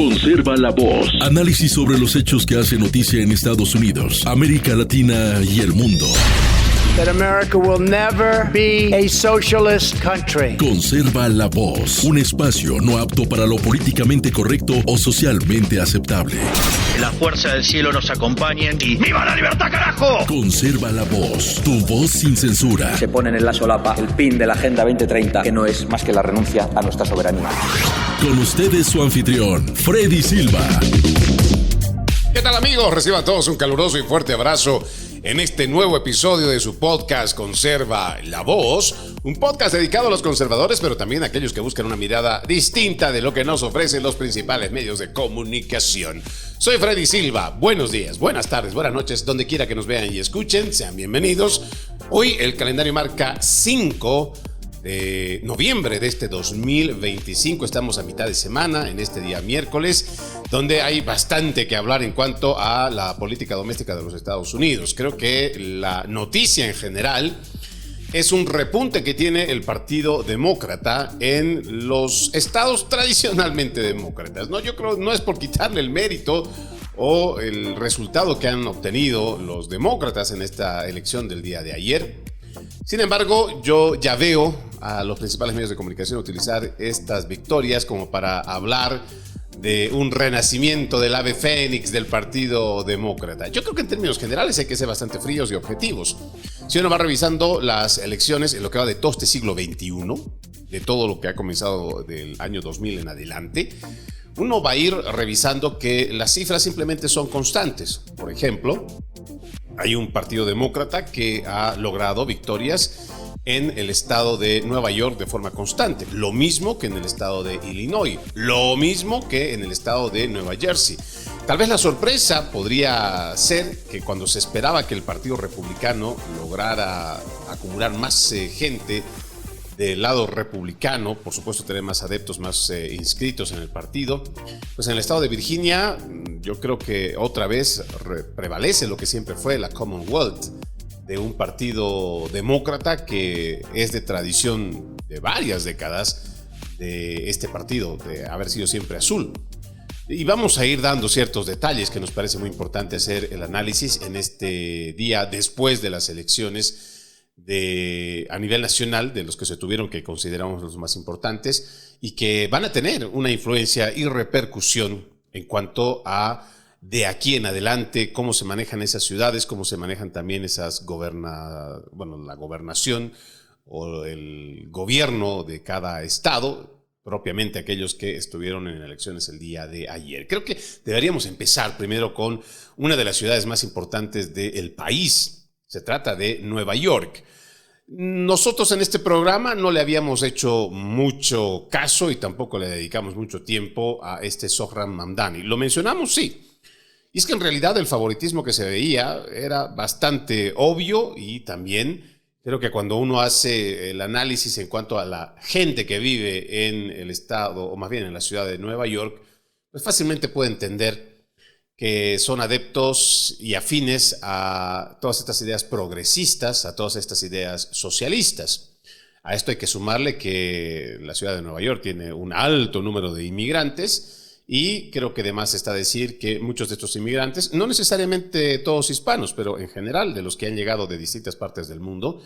Conserva la voz. Análisis sobre los hechos que hacen noticia en Estados Unidos, América Latina y el mundo. That America will never be a socialist country. Conserva la voz. Un espacio no apto para lo políticamente correcto o socialmente aceptable. La fuerza del cielo nos acompañe y ¡viva la libertad, carajo! Conserva la voz. Tu voz sin censura. Se ponen en la solapa el pin de la Agenda 2030, que no es más que la renuncia a nuestra soberanía. Con ustedes su anfitrión, Freddy Silva. ¿Qué tal, amigos? Reciban todos un caluroso y fuerte abrazo en este nuevo episodio de su podcast Conserva la Voz, un podcast dedicado a los conservadores, pero también a aquellos que buscan una mirada distinta de lo que nos ofrecen los principales medios de comunicación. Soy Freddy Silva. Buenos días, buenas tardes, buenas noches, donde quiera que nos vean y escuchen, sean bienvenidos. Hoy el calendario marca 5 de noviembre de este 2025. Estamos a mitad de semana, en este día miércoles, donde hay bastante que hablar en cuanto a la política doméstica de los Estados Unidos. Creo que la noticia en general es un repunte que tiene el Partido Demócrata en los estados tradicionalmente demócratas. No, yo creo, no es por quitarle el mérito o el resultado que han obtenido los demócratas en esta elección del día de ayer. Sin embargo, yo ya veo a los principales medios de comunicación utilizar estas victorias como para hablar de un renacimiento del ave fénix del Partido Demócrata. Yo creo que en términos generales hay que ser bastante fríos y objetivos. Si uno va revisando las elecciones en lo que va de todo este siglo XXI, de todo lo que ha comenzado del año 2000 en adelante, uno va a ir revisando que las cifras simplemente son constantes. Por ejemplo, hay un partido demócrata que ha logrado victorias en el estado de Nueva York de forma constante, lo mismo que en el estado de Illinois, lo mismo que en el estado de Nueva Jersey. Tal vez la sorpresa podría ser que cuando se esperaba que el Partido Republicano lograra acumular más gente del lado republicano, por supuesto tener más adeptos, más inscritos en el partido, pues en el estado de Virginia yo creo que otra vez prevalece lo que siempre fue la Commonwealth de un partido demócrata que es de tradición de varias décadas de este partido, de haber sido siempre azul. Y vamos a ir dando ciertos detalles que nos parece muy importante hacer el análisis en este día después de las elecciones a nivel nacional, de los que se tuvieron, que consideramos los más importantes y que van a tener una influencia y repercusión en cuanto a de aquí en adelante cómo se manejan esas ciudades, cómo se manejan también esas la gobernación o el gobierno de cada estado, propiamente aquellos que estuvieron en elecciones el día de ayer. Creo que deberíamos empezar primero con una de las ciudades más importantes del país. Se trata de Nueva York. Nosotros en este programa no le habíamos hecho mucho caso y tampoco le dedicamos mucho tiempo a este Zohran Mamdani. Lo mencionamos, sí. Y es que en realidad el favoritismo que se veía era bastante obvio, y también creo que cuando uno hace el análisis en cuanto a la gente que vive en el estado, o más bien en la ciudad de Nueva York, pues fácilmente puede entender que son adeptos y afines a todas estas ideas progresistas, a todas estas ideas socialistas. A esto hay que sumarle que la ciudad de Nueva York tiene un alto número de inmigrantes, y creo que de más está decir que muchos de estos inmigrantes, no necesariamente todos hispanos, pero en general de los que han llegado de distintas partes del mundo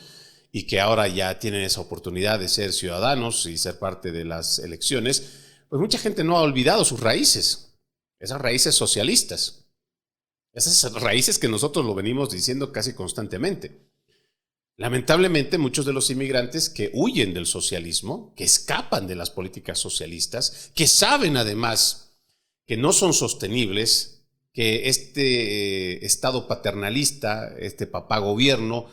y que ahora ya tienen esa oportunidad de ser ciudadanos y ser parte de las elecciones, pues mucha gente no ha olvidado sus raíces, esas raíces socialistas, esas raíces que nosotros lo venimos diciendo casi constantemente. Lamentablemente, muchos de los inmigrantes que huyen del socialismo, que escapan de las políticas socialistas, que saben además que no son sostenibles, que este Estado paternalista, este papá gobierno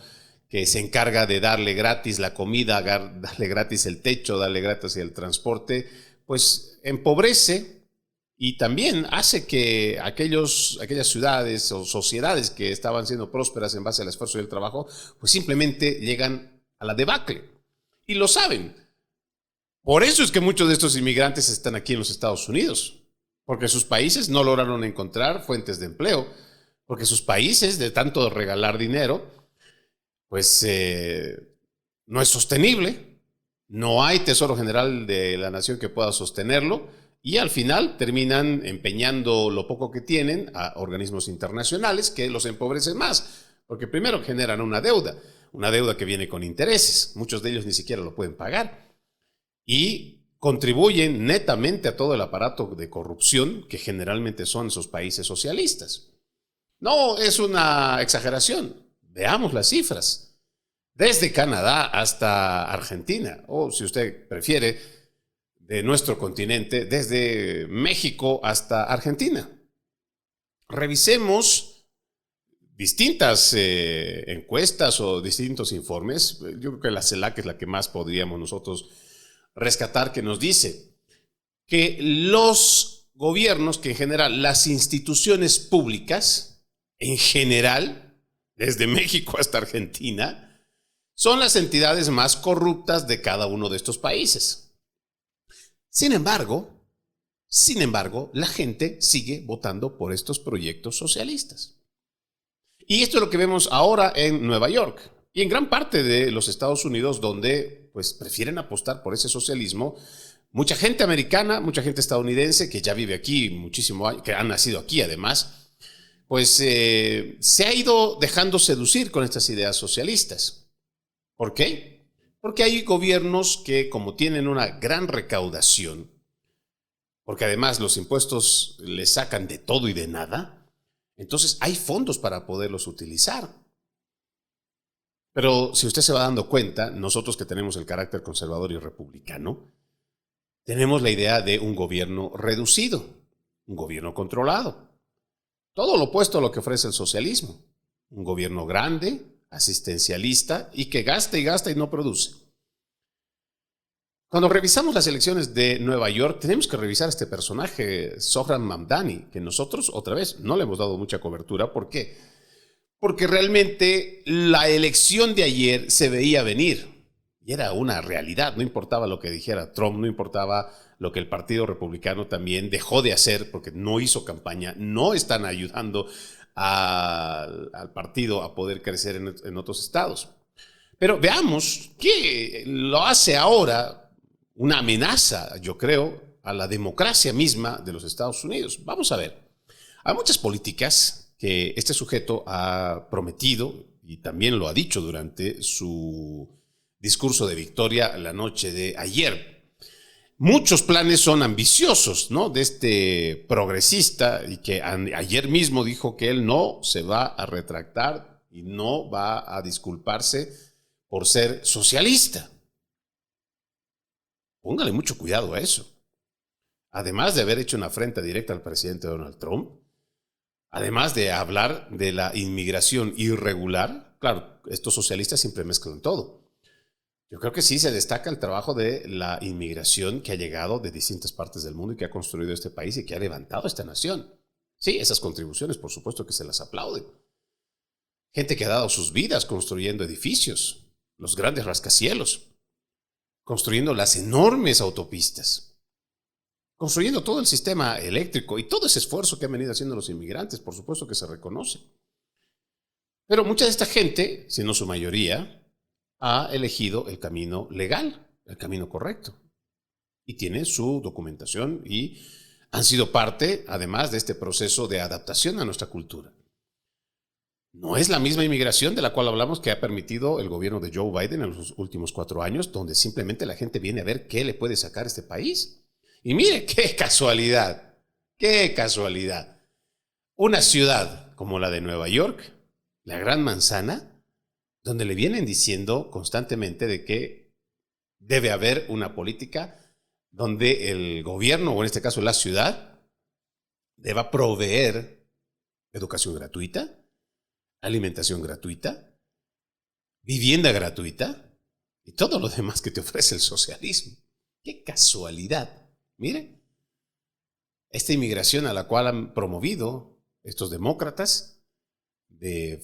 que se encarga de darle gratis la comida, darle gratis el techo, darle gratis el transporte, pues empobrece y también hace que aquellas ciudades o sociedades que estaban siendo prósperas en base al esfuerzo y el trabajo, pues simplemente llegan a la debacle. Y lo saben. Por eso es que muchos de estos inmigrantes están aquí en los Estados Unidos, porque sus países no lograron encontrar fuentes de empleo, porque sus países, de tanto regalar dinero, pues no es sostenible, no hay tesoro general de la nación que pueda sostenerlo, y al final terminan empeñando lo poco que tienen a organismos internacionales que los empobrecen más, porque primero generan una deuda que viene con intereses, muchos de ellos ni siquiera lo pueden pagar, y contribuyen netamente a todo el aparato de corrupción que generalmente son esos países socialistas. No es una exageración, veamos las cifras, desde Canadá hasta Argentina, o si usted prefiere, de nuestro continente, desde México hasta Argentina. Revisemos distintas encuestas o distintos informes. Yo creo que la CELAC es la que más podríamos nosotros rescatar, que nos dice que los gobiernos, que en general las instituciones públicas, en general, desde México hasta Argentina, son las entidades más corruptas de cada uno de estos países. Sin embargo, la gente sigue votando por estos proyectos socialistas. Y esto es lo que vemos ahora en Nueva York y en gran parte de los Estados Unidos, donde pues prefieren apostar por ese socialismo. Mucha gente americana, mucha gente estadounidense que ya vive aquí muchísimo, que han nacido aquí además, pues se ha ido dejando seducir con estas ideas socialistas. ¿Por qué? Porque hay gobiernos que, como tienen una gran recaudación, porque además los impuestos les sacan de todo y de nada, entonces hay fondos para poderlos utilizar. Pero si usted se va dando cuenta, nosotros que tenemos el carácter conservador y republicano, tenemos la idea de un gobierno reducido, un gobierno controlado. Todo lo opuesto a lo que ofrece el socialismo. Un gobierno grande, asistencialista y que gasta y no produce. Cuando revisamos las elecciones de Nueva York, tenemos que revisar a este personaje, Zohran Mamdani, que nosotros, otra vez, no le hemos dado mucha cobertura. ¿Por qué? Porque realmente la elección de ayer se veía venir y era una realidad. No importaba lo que dijera Trump, no importaba lo que el Partido Republicano también dejó de hacer porque no hizo campaña, no están ayudando al partido a poder crecer en otros estados. Pero veamos qué lo hace ahora una amenaza, yo creo, a la democracia misma de los Estados Unidos. Vamos a ver. Hay muchas políticas que este sujeto ha prometido y también lo ha dicho durante su discurso de victoria la noche de ayer. Muchos planes son ambiciosos, ¿no? De este progresista, y que ayer mismo dijo que él no se va a retractar y no va a disculparse por ser socialista. Póngale mucho cuidado a eso. Además de haber hecho una afrenta directa al presidente Donald Trump, además de hablar de la inmigración irregular, claro, estos socialistas siempre mezclan todo. Yo creo que sí se destaca el trabajo de la inmigración que ha llegado de distintas partes del mundo y que ha construido este país y que ha levantado esta nación. Sí, esas contribuciones, por supuesto que se las aplauden. Gente que ha dado sus vidas construyendo edificios, los grandes rascacielos, construyendo las enormes autopistas, construyendo todo el sistema eléctrico y todo ese esfuerzo que han venido haciendo los inmigrantes, por supuesto que se reconoce. Pero mucha de esta gente, si no su mayoría, ha elegido el camino legal, el camino correcto. Y tiene su documentación y han sido parte, además, de este proceso de adaptación a nuestra cultura. No es la misma inmigración de la cual hablamos que ha permitido el gobierno de Joe Biden en los últimos 4 años, donde simplemente la gente viene a ver qué le puede sacar a este país. Y mire, qué casualidad, qué casualidad. Una ciudad como la de Nueva York, la Gran Manzana, donde le vienen diciendo constantemente de que debe haber una política donde el gobierno, o en este caso la ciudad, deba proveer educación gratuita, alimentación gratuita, vivienda gratuita y todo lo demás que te ofrece el socialismo. ¡Qué casualidad! Mire, esta inmigración a la cual han promovido estos demócratas de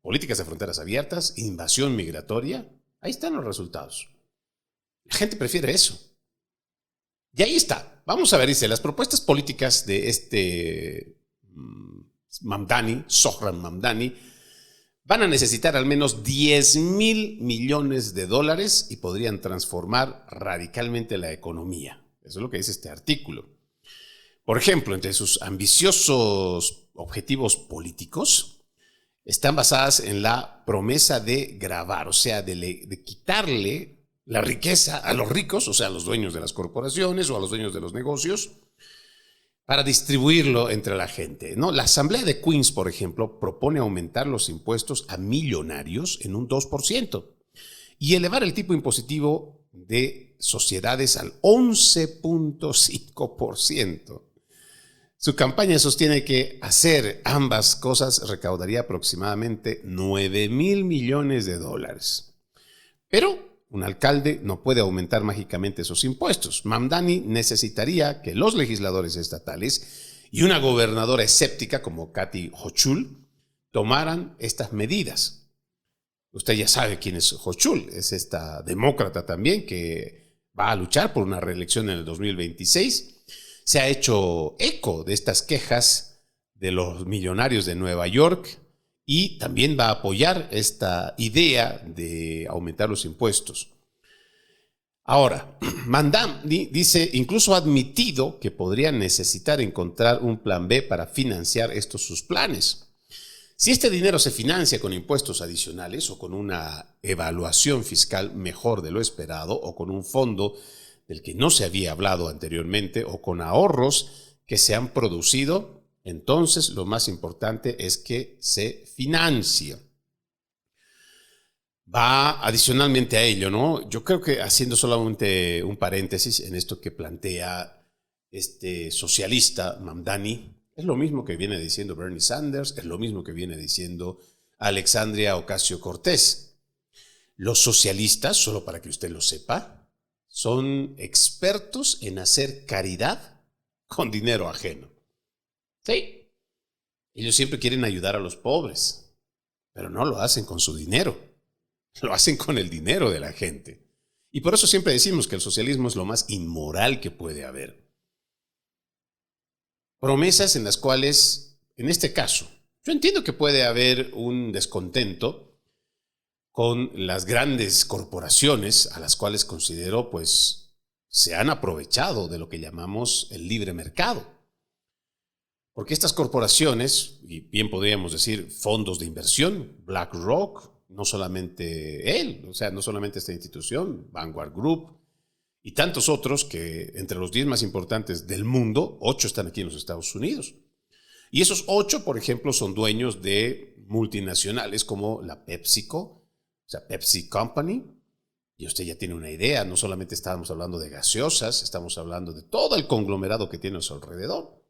políticas de fronteras abiertas, invasión migratoria, ahí están los resultados. La gente prefiere eso. Y ahí está. Vamos a ver, dice, las propuestas políticas de este Mamdani, Zohran Mamdani, van a necesitar al menos $10,000 millones y podrían transformar radicalmente la economía. Eso es lo que dice este artículo. Por ejemplo, entre sus ambiciosos objetivos políticos están basadas en la promesa de gravar, o sea, de quitarle la riqueza a los ricos, o sea, a los dueños de las corporaciones o a los dueños de los negocios, para distribuirlo entre la gente, ¿no? La Asamblea de Queens, por ejemplo, propone aumentar los impuestos a millonarios en un 2% y elevar el tipo impositivo de sociedades al 11.5%. Su campaña sostiene que hacer ambas cosas recaudaría aproximadamente $9,000 millones. Pero un alcalde no puede aumentar mágicamente esos impuestos. Mamdani necesitaría que los legisladores estatales y una gobernadora escéptica como Kathy Hochul tomaran estas medidas. Usted ya sabe quién es Hochul, es esta demócrata también que va a luchar por una reelección en el 2026. Se ha hecho eco de estas quejas de los millonarios de Nueva York y también va a apoyar esta idea de aumentar los impuestos. Ahora, Mamdani dice, incluso ha admitido que podría necesitar encontrar un plan B para financiar estos sus planes. Si este dinero se financia con impuestos adicionales o con una evaluación fiscal mejor de lo esperado o con un fondo del que no se había hablado anteriormente o con ahorros que se han producido, entonces lo más importante es que se financie. Va adicionalmente a ello, ¿no? Yo creo que haciendo solamente un paréntesis en esto que plantea este socialista Mamdani, es lo mismo que viene diciendo Bernie Sanders, es lo mismo que viene diciendo Alexandria Ocasio-Cortez. Los socialistas, solo para que usted lo sepa, son expertos en hacer caridad con dinero ajeno. Sí, ellos siempre quieren ayudar a los pobres, pero no lo hacen con su dinero, lo hacen con el dinero de la gente. Y por eso siempre decimos que el socialismo es lo más inmoral que puede haber. Promesas en las cuales, en este caso, yo entiendo que puede haber un descontento con las grandes corporaciones a las cuales considero pues se han aprovechado de lo que llamamos el libre mercado. Porque estas corporaciones, y bien podríamos decir fondos de inversión, BlackRock, no solamente él, o sea, no solamente esta institución, Vanguard Group, y tantos otros que entre los 10 más importantes del mundo, 8 están aquí en los Estados Unidos. Y esos 8, por ejemplo, son dueños de multinacionales como la PepsiCo, o sea, Pepsi Company, y usted ya tiene una idea, no solamente estamos hablando de gaseosas, estamos hablando de todo el conglomerado que tiene a su alrededor.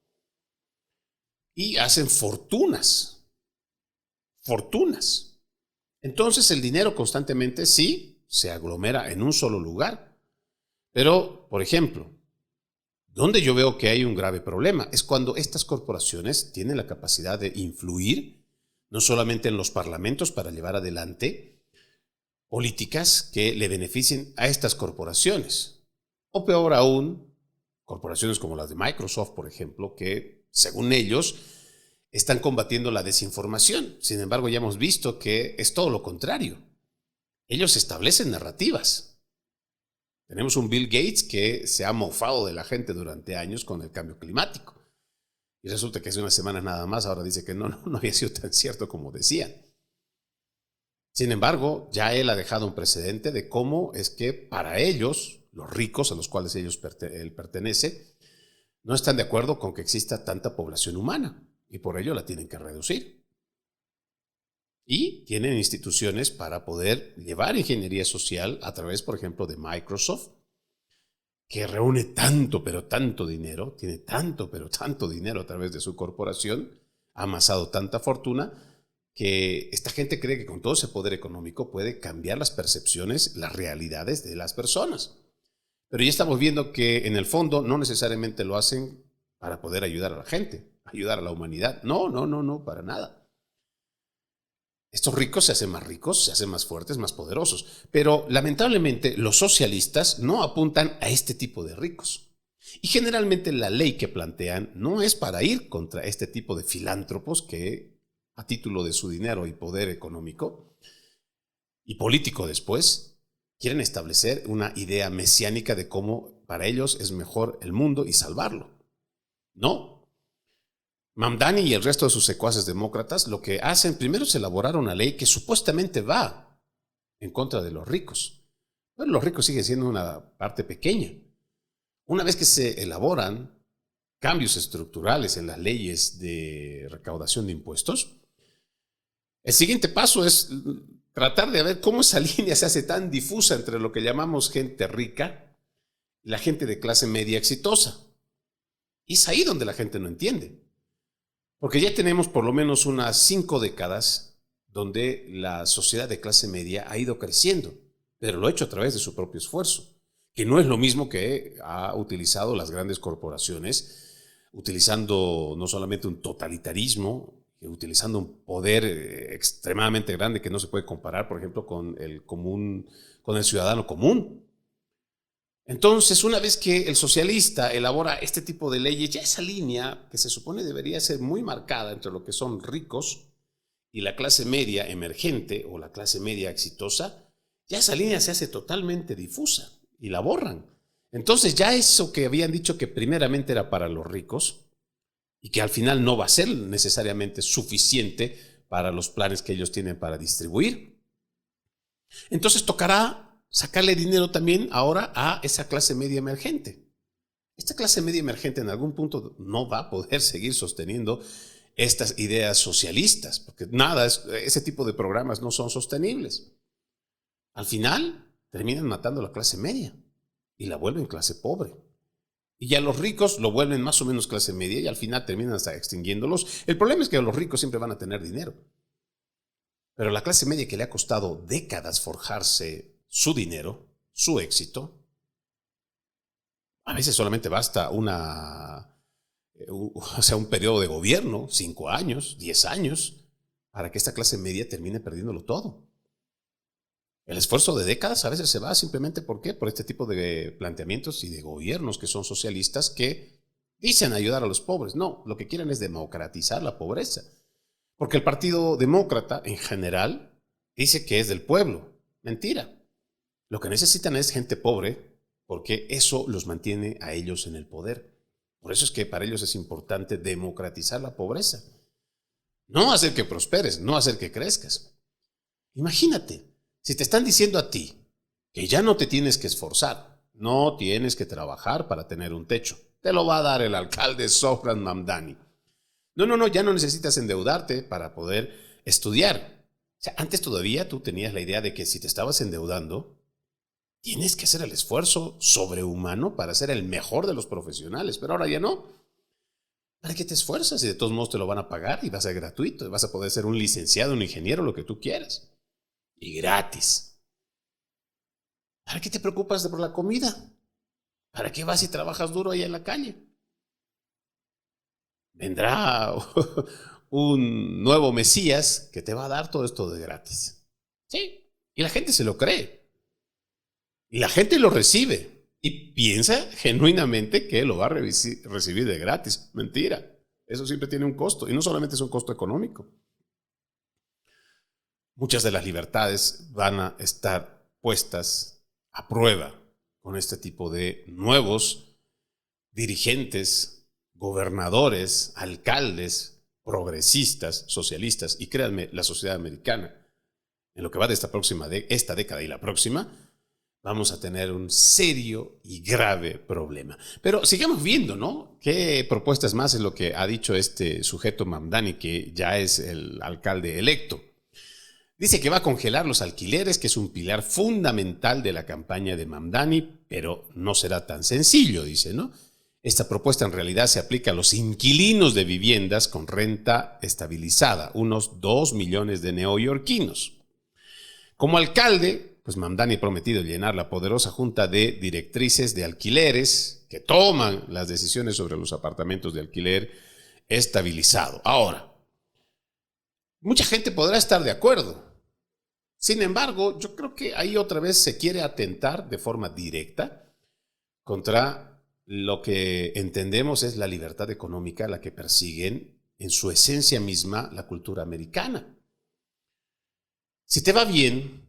Y hacen fortunas. Entonces el dinero constantemente sí se aglomera en un solo lugar. Pero, por ejemplo, donde yo veo que hay un grave problema es cuando estas corporaciones tienen la capacidad de influir, no solamente en los parlamentos para llevar adelante políticas que le beneficien a estas corporaciones. O peor aún, corporaciones como las de Microsoft, por ejemplo, que según ellos están combatiendo la desinformación. Sin embargo, ya hemos visto que es todo lo contrario. Ellos establecen narrativas. Tenemos un Bill Gates que se ha mofado de la gente durante años con el cambio climático. Y resulta que hace unas semanas nada más ahora dice que no había sido tan cierto como decían. Sin embargo, ya él ha dejado un precedente de cómo es que para ellos, los ricos a los cuales él pertenece, no están de acuerdo con que exista tanta población humana y por ello la tienen que reducir. Y tienen instituciones para poder llevar ingeniería social a través, por ejemplo, de Microsoft, que reúne tanto, pero tanto dinero, tiene tanto, pero tanto dinero a través de su corporación, ha amasado tanta fortuna, que esta gente cree que con todo ese poder económico puede cambiar las percepciones, las realidades de las personas. Pero ya estamos viendo que en el fondo no necesariamente lo hacen para poder ayudar a la gente, ayudar a la humanidad. No, para nada. Estos ricos se hacen más ricos, se hacen más fuertes, más poderosos. Pero lamentablemente los socialistas no apuntan a este tipo de ricos. Y generalmente la ley que plantean no es para ir contra este tipo de filántropos que, a título de su dinero y poder económico y político después, quieren establecer una idea mesiánica de cómo para ellos es mejor el mundo y salvarlo. No. Mamdani y el resto de sus secuaces demócratas lo que hacen, primero es elaborar una ley que supuestamente va en contra de los ricos. Pero los ricos siguen siendo una parte pequeña. Una vez que se elaboran cambios estructurales en las leyes de recaudación de impuestos, el siguiente paso es tratar de ver cómo esa línea se hace tan difusa entre lo que llamamos gente rica y la gente de clase media exitosa. Y es ahí donde la gente no entiende. Porque ya tenemos por lo menos unas 5 décadas donde la sociedad de clase media ha ido creciendo, pero lo ha hecho a través de su propio esfuerzo, que no es lo mismo que ha utilizado las grandes corporaciones, utilizando no solamente un totalitarismo, utilizando un poder extremadamente grande que no se puede comparar, por ejemplo, con el ciudadano común. Entonces, una vez que el socialista elabora este tipo de leyes, ya esa línea que se supone debería ser muy marcada entre lo que son ricos y la clase media emergente o la clase media exitosa, ya esa línea se hace totalmente difusa y la borran. Entonces, ya eso que habían dicho que primeramente era para los ricos y que al final no va a ser necesariamente suficiente para los planes que ellos tienen para distribuir. Entonces, tocará sacarle dinero también ahora a esa clase media emergente. Esta clase media emergente en algún punto no va a poder seguir sosteniendo estas ideas socialistas, porque ese tipo de programas no son sostenibles. Al final terminan matando a la clase media y la vuelven clase pobre. Y ya los ricos lo vuelven más o menos clase media y al final terminan hasta extinguiéndolos. El problema es que los ricos siempre van a tener dinero. Pero la clase media que le ha costado décadas forjarse su dinero, su éxito, a veces solamente basta un periodo de gobierno, 5 años, 10 años, para que esta clase media termine perdiéndolo todo. El esfuerzo de décadas a veces se va simplemente ¿por qué? Por este tipo de planteamientos y de gobiernos que son socialistas que dicen ayudar a los pobres. No, lo que quieren es democratizar la pobreza. Porque el Partido Demócrata en general dice que es del pueblo. Mentira. Lo que necesitan es gente pobre porque eso los mantiene a ellos en el poder. Por eso es que para ellos es importante democratizar la pobreza. No hacer que prosperes, no hacer que crezcas. Imagínate. Si te están diciendo a ti que ya no te tienes que esforzar, no tienes que trabajar para tener un techo, te lo va a dar el alcalde Zohran Mamdani. No, ya no necesitas endeudarte para poder estudiar. O sea, antes todavía tú tenías la idea de que si te estabas endeudando, tienes que hacer el esfuerzo sobrehumano para ser el mejor de los profesionales, pero ahora ya no. ¿Para qué te esfuerzas? Y de todos modos te lo van a pagar y va a ser gratuito, y vas a poder ser un licenciado, un ingeniero, lo que tú quieras. Y gratis. ¿Para qué te preocupas por la comida? ¿Para qué vas y trabajas duro allá en la calle? Vendrá un nuevo Mesías que te va a dar todo esto de gratis. Sí, y la gente se lo cree. Y la gente lo recibe. Y piensa genuinamente que lo va a recibir de gratis. Mentira. Eso siempre tiene un costo. Y no solamente es un costo económico. Muchas de las libertades van a estar puestas a prueba con este tipo de nuevos dirigentes, gobernadores, alcaldes, progresistas, socialistas. Y créanme, la sociedad americana, en lo que va de esta década y la próxima, vamos a tener un serio y grave problema. Pero sigamos viendo, ¿no? ¿Qué propuestas más es lo que ha dicho este sujeto Mamdani, que ya es el alcalde electo? Dice que va a congelar los alquileres, que es un pilar fundamental de la campaña de Mamdani, pero no será tan sencillo, dice, ¿no? Esta propuesta en realidad se aplica a los inquilinos de viviendas con renta estabilizada, unos 2 millones de neoyorquinos. Como alcalde, pues Mamdani ha prometido llenar la poderosa junta de directrices de alquileres que toman las decisiones sobre los apartamentos de alquiler estabilizado. Ahora, mucha gente podrá estar de acuerdo. Sin embargo, yo creo que ahí otra vez se quiere atentar de forma directa contra lo que entendemos es la libertad económica, la que persiguen en su esencia misma la cultura americana. Si te va bien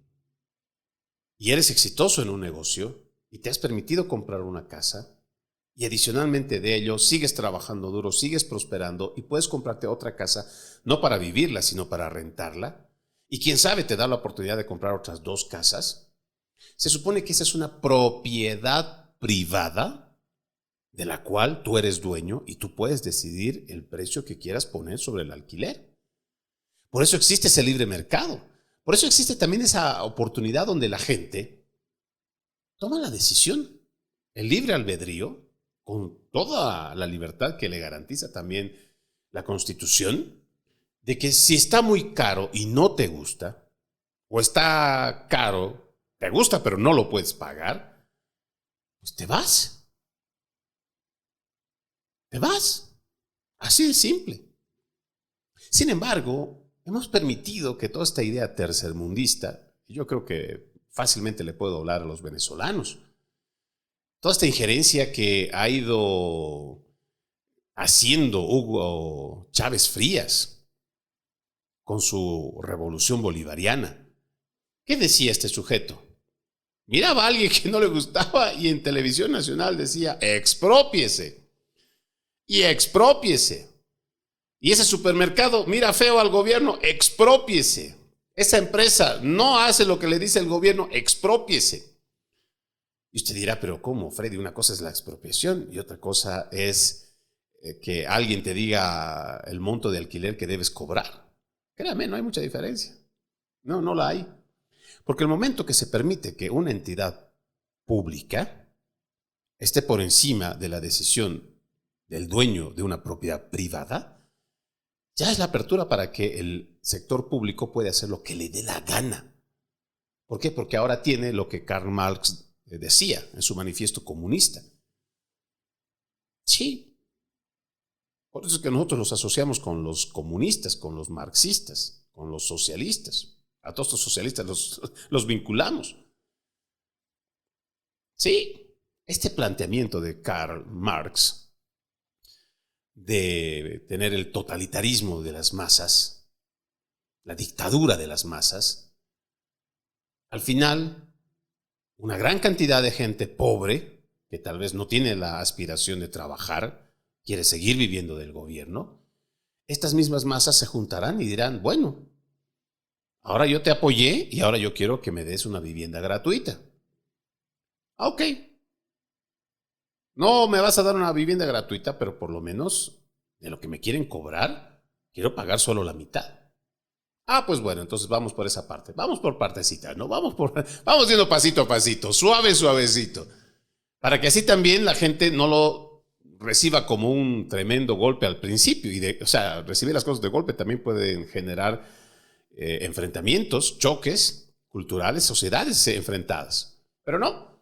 y eres exitoso en un negocio y te has permitido comprar una casa, Y adicionalmente de ello, sigues trabajando duro, sigues prosperando y puedes comprarte otra casa, no para vivirla, sino para rentarla. Y quién sabe, te da la oportunidad de comprar otras 2 casas. Se supone que esa es una propiedad privada de la cual tú eres dueño y tú puedes decidir el precio que quieras poner sobre el alquiler. Por eso existe ese libre mercado. Por eso existe también esa oportunidad donde la gente toma la decisión, el libre albedrío, con toda la libertad que le garantiza también la Constitución, de que si está muy caro y no te gusta, o está caro, te gusta pero no lo puedes pagar, pues te vas. Te vas. Así de simple. Sin embargo, hemos permitido que toda esta idea tercermundista, yo creo que fácilmente le puedo hablar a los venezolanos, toda esta injerencia que ha ido haciendo Hugo Chávez Frías con su revolución bolivariana. ¿Qué decía este sujeto? Miraba a alguien que no le gustaba y en televisión nacional decía, exprópiese. Y exprópiese. Y ese supermercado mira feo al gobierno, exprópiese. Esa empresa no hace lo que le dice el gobierno, exprópiese. Y usted dirá, pero ¿cómo, Freddy? Una cosa es la expropiación y otra cosa es que alguien te diga el monto de alquiler que debes cobrar. Créame, no hay mucha diferencia. No la hay. Porque el momento que se permite que una entidad pública esté por encima de la decisión del dueño de una propiedad privada, ya es la apertura para que el sector público pueda hacer lo que le dé la gana. ¿Por qué? Porque ahora tiene lo que Karl Marx decía en su manifiesto comunista. Sí. Por eso es que nosotros los asociamos con los comunistas, con los marxistas, con los socialistas. A todos los socialistas los vinculamos. Sí. Este planteamiento de Karl Marx de tener el totalitarismo de las masas, la dictadura de las masas, al final una gran cantidad de gente pobre, que tal vez no tiene la aspiración de trabajar, quiere seguir viviendo del gobierno, estas mismas masas se juntarán y dirán, bueno, ahora yo te apoyé y ahora yo quiero que me des una vivienda gratuita. Ok. No me vas a dar una vivienda gratuita, pero por lo menos de lo que me quieren cobrar, quiero pagar solo la mitad. Ah, pues bueno, entonces vamos por esa parte. Vamos por partecita, ¿no? Vamos yendo pasito a pasito, suavecito. Para que así también la gente no lo reciba como un tremendo golpe al principio. Recibir las cosas de golpe también pueden generar enfrentamientos, choques culturales, sociedades enfrentadas. Pero no.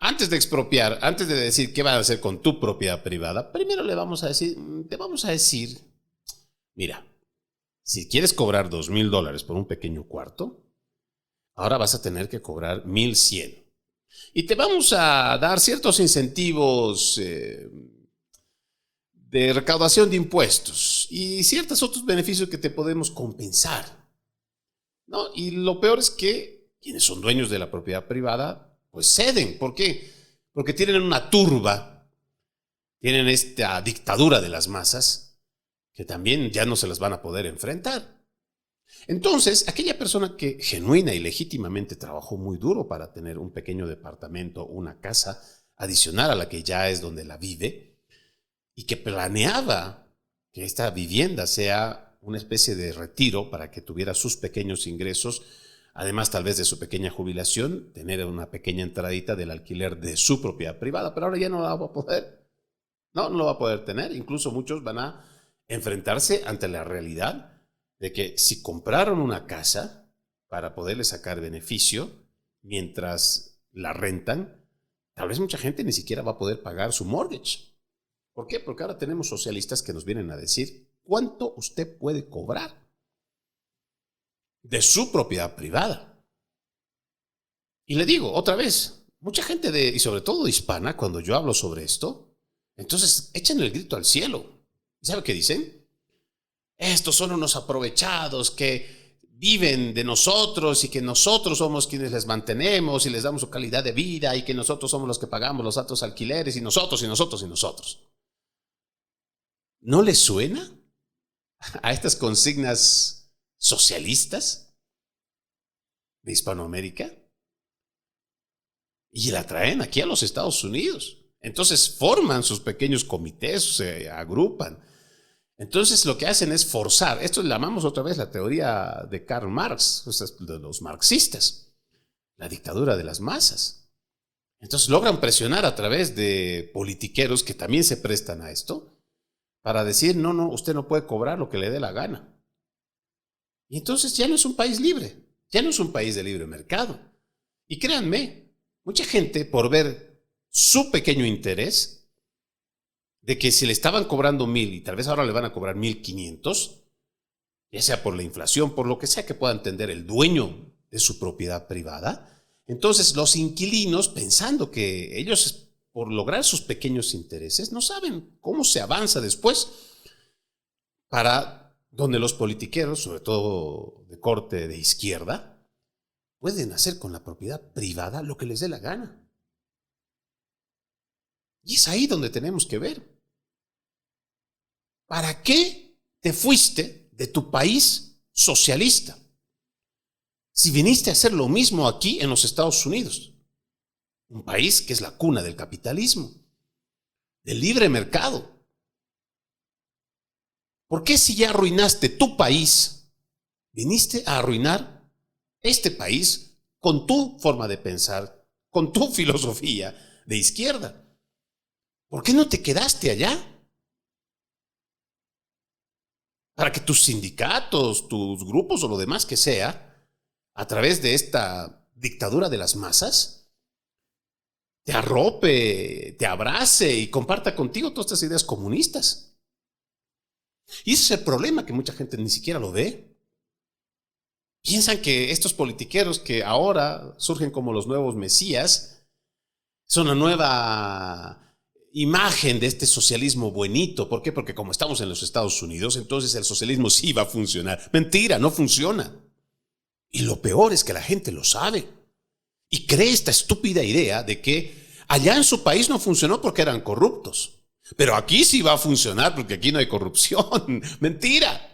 Antes de expropiar, antes de decir qué van a hacer con tu propiedad privada, primero te vamos a decir, mira, si quieres cobrar $2,000 por un pequeño cuarto, ahora vas a tener que cobrar 1,100. Y te vamos a dar ciertos incentivos de recaudación de impuestos y ciertos otros beneficios que te podemos compensar, ¿no? Y lo peor es que quienes son dueños de la propiedad privada, pues ceden. ¿Por qué? Porque tienen una turba, tienen esta dictadura de las masas, que también ya no se las van a poder enfrentar. Entonces, aquella persona que genuina y legítimamente trabajó muy duro para tener un pequeño departamento, una casa adicional a la que ya es donde la vive, y que planeaba que esta vivienda sea una especie de retiro para que tuviera sus pequeños ingresos, además tal vez de su pequeña jubilación, tener una pequeña entradita del alquiler de su propiedad privada, pero ahora ya no la va a poder. No lo va a poder tener. Incluso muchos van a enfrentarse ante la realidad de que si compraron una casa para poderle sacar beneficio mientras la rentan, tal vez mucha gente ni siquiera va a poder pagar su mortgage. ¿Por qué? Porque ahora tenemos socialistas que nos vienen a decir cuánto usted puede cobrar de su propiedad privada. Y le digo otra vez, mucha gente y sobre todo hispana, cuando yo hablo sobre esto, entonces echan el grito al cielo. ¿Sabe qué dicen? Estos son unos aprovechados que viven de nosotros y que nosotros somos quienes les mantenemos y les damos su calidad de vida y que nosotros somos los que pagamos los altos alquileres y nosotros. ¿No les suena a estas consignas socialistas de Hispanoamérica? Y la traen aquí a los Estados Unidos. Entonces forman sus pequeños comités, se agrupan. Entonces lo que hacen es forzar. Esto le llamamos otra vez la teoría de Karl Marx, o sea, de los marxistas, la dictadura de las masas. Entonces logran presionar a través de politiqueros que también se prestan a esto, para decir, no, usted no puede cobrar lo que le dé la gana. Y entonces ya no es un país libre, ya no es un país de libre mercado. Y créanme, mucha gente por ver su pequeño interés, de que si le estaban cobrando 1,000 y tal vez ahora le van a cobrar 1,500, ya sea por la inflación, por lo que sea que pueda entender el dueño de su propiedad privada, entonces los inquilinos, pensando que ellos por lograr sus pequeños intereses, no saben cómo se avanza después para donde los politiqueros, sobre todo de corte de izquierda, pueden hacer con la propiedad privada lo que les dé la gana. Y es ahí donde tenemos que ver. ¿Para qué te fuiste de tu país socialista si viniste a hacer lo mismo aquí en los Estados Unidos? Un país que es la cuna del capitalismo, del libre mercado. ¿Por qué si ya arruinaste tu país, viniste a arruinar este país con tu forma de pensar, con tu filosofía de izquierda? ¿Por qué no te quedaste allá? Para que tus sindicatos, tus grupos o lo demás que sea, a través de esta dictadura de las masas, te arrope, te abrace y comparta contigo todas estas ideas comunistas. Y ese es el problema, que mucha gente ni siquiera lo ve. Piensan que estos politiqueros que ahora surgen como los nuevos mesías son la nueva imagen de este socialismo buenito. ¿Por qué? Porque como estamos en los Estados Unidos, entonces el socialismo sí va a funcionar. Mentira, no funciona. Y lo peor es que la gente lo sabe. Y cree esta estúpida idea de que allá en su país no funcionó porque eran corruptos. Pero aquí sí va a funcionar porque aquí no hay corrupción. Mentira.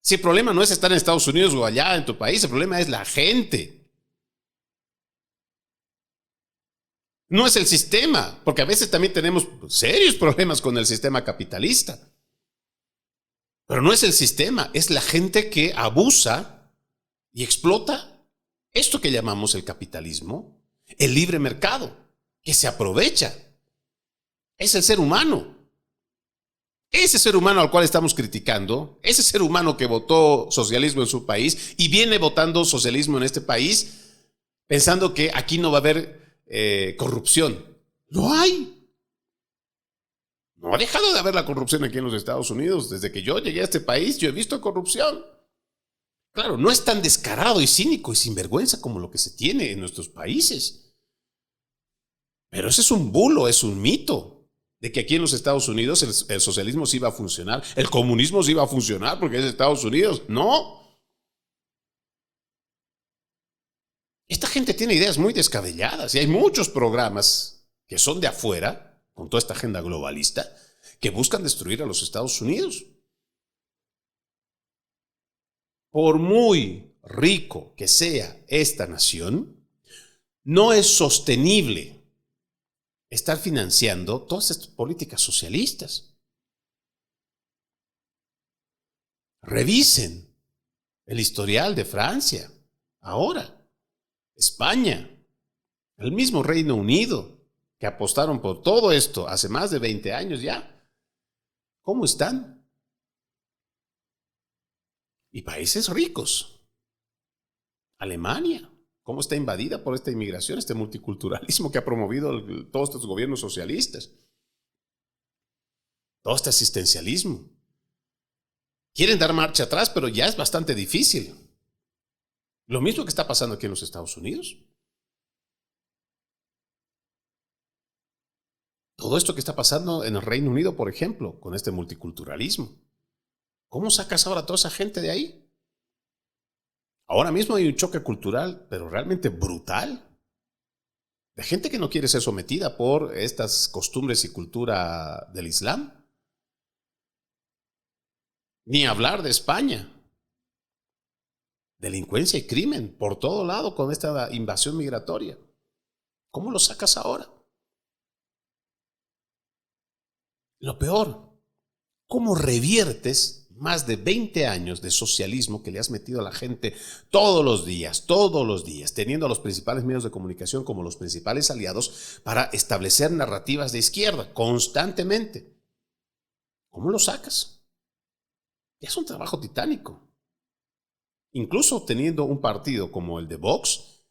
Si el problema no es estar en Estados Unidos o allá en tu país, el problema es la gente. No es el sistema, porque a veces también tenemos serios problemas con el sistema capitalista. Pero no es el sistema, es la gente que abusa y explota esto que llamamos el capitalismo, el libre mercado, que se aprovecha. Es el ser humano. Ese ser humano al cual estamos criticando, ese ser humano que votó socialismo en su país y viene votando socialismo en este país, pensando que aquí no va a haber corrupción. No hay. No ha dejado de haber la corrupción aquí en los Estados Unidos. Desde que yo llegué a este país, yo he visto corrupción. Claro, no es tan descarado y cínico y sinvergüenza como lo que se tiene en nuestros países. Pero ese es un bulo, es un mito, de que aquí en los Estados Unidos el socialismo sí va a funcionar, el comunismo sí va a funcionar porque es Estados Unidos. No. Esta gente tiene ideas muy descabelladas y hay muchos programas que son de afuera, con toda esta agenda globalista, que buscan destruir a los Estados Unidos. Por muy rico que sea esta nación, no es sostenible estar financiando todas estas políticas socialistas. Revisen el historial de Francia, ahora, España, el mismo Reino Unido, que apostaron por todo esto hace más de 20 años ya. ¿Cómo están? Y países ricos. Alemania, ¿cómo está invadida por esta inmigración, este multiculturalismo que ha promovido todos estos gobiernos socialistas? Todo este asistencialismo. Quieren dar marcha atrás, pero ya es bastante difícil. Lo mismo que está pasando aquí en los Estados Unidos. Todo esto que está pasando en el Reino Unido, por ejemplo, con este multiculturalismo. ¿Cómo sacas ahora a toda esa gente de ahí? Ahora mismo hay un choque cultural, pero realmente brutal, de gente que no quiere ser sometida por estas costumbres y cultura del Islam. Ni hablar de España. Delincuencia y crimen por todo lado con esta invasión migratoria. ¿Cómo lo sacas ahora? Lo peor, ¿cómo reviertes más de 20 años de socialismo que le has metido a la gente todos los días, teniendo a los principales medios de comunicación como los principales aliados para establecer narrativas de izquierda constantemente? ¿Cómo lo sacas? Es un trabajo titánico. Incluso teniendo un partido como el de Vox,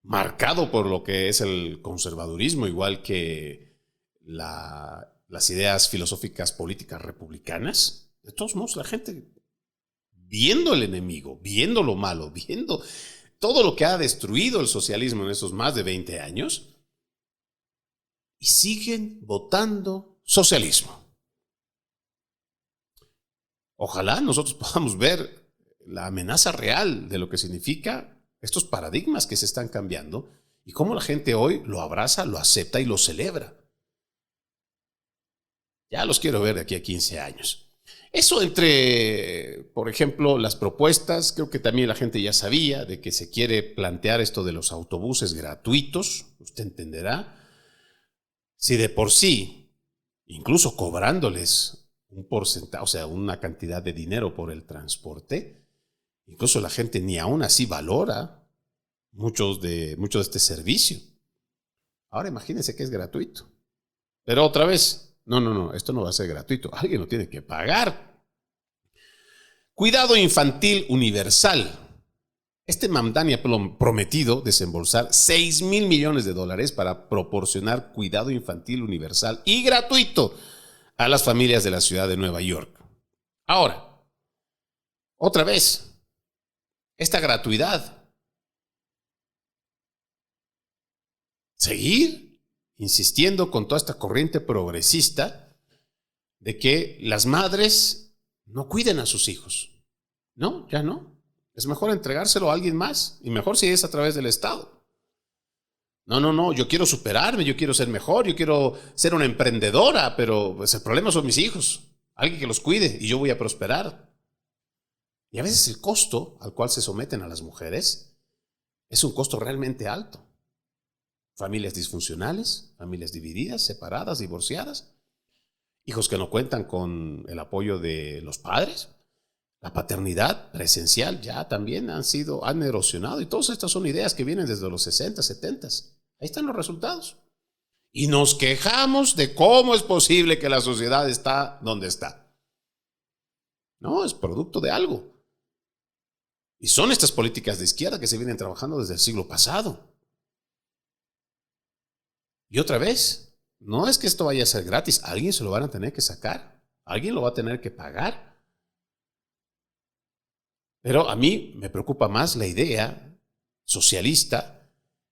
marcado por lo que es el conservadurismo, igual que las ideas filosóficas políticas republicanas, de todos modos la gente, viendo el enemigo, viendo lo malo, viendo todo lo que ha destruido el socialismo en esos más de 20 años, y siguen votando socialismo. Ojalá nosotros podamos ver la amenaza real de lo que significa estos paradigmas que se están cambiando y cómo la gente hoy lo abraza, lo acepta y lo celebra. Ya los quiero ver de aquí a 15 años. Eso entre, por ejemplo, las propuestas, creo que también la gente ya sabía de que se quiere plantear esto de los autobuses gratuitos, usted entenderá. Si de por sí, incluso cobrándoles un porcentaje, o sea, una cantidad de dinero por el transporte, incluso la gente ni aún así valora mucho de este servicio. Ahora imagínense que es gratuito. Pero otra vez, no, esto no va a ser gratuito. Alguien lo tiene que pagar. Cuidado infantil universal. Este Mamdani ha prometido desembolsar $6,000 millones para proporcionar cuidado infantil universal y gratuito a las familias de la ciudad de Nueva York. Ahora, otra vez, esta gratuidad. Seguir insistiendo con toda esta corriente progresista de que las madres no cuiden a sus hijos. No, ya no. Es mejor entregárselo a alguien más, y mejor si es a través del Estado. No, yo quiero superarme, yo quiero ser mejor, yo quiero ser una emprendedora, pero pues el problema son mis hijos. Alguien que los cuide y yo voy a prosperar. Y a veces el costo al cual se someten a las mujeres es un costo realmente alto. Familias disfuncionales, familias divididas, separadas, divorciadas, hijos que no cuentan con el apoyo de los padres. La paternidad presencial ya también han erosionado, y todas estas son ideas que vienen desde los 60, 70. Ahí están los resultados. Y nos quejamos de cómo es posible que la sociedad está donde está. No, es producto de algo. Y son estas políticas de izquierda que se vienen trabajando desde el siglo pasado. Y otra vez, no es que esto vaya a ser gratis, alguien se lo van a tener que sacar, alguien lo va a tener que pagar. Pero a mí me preocupa más la idea socialista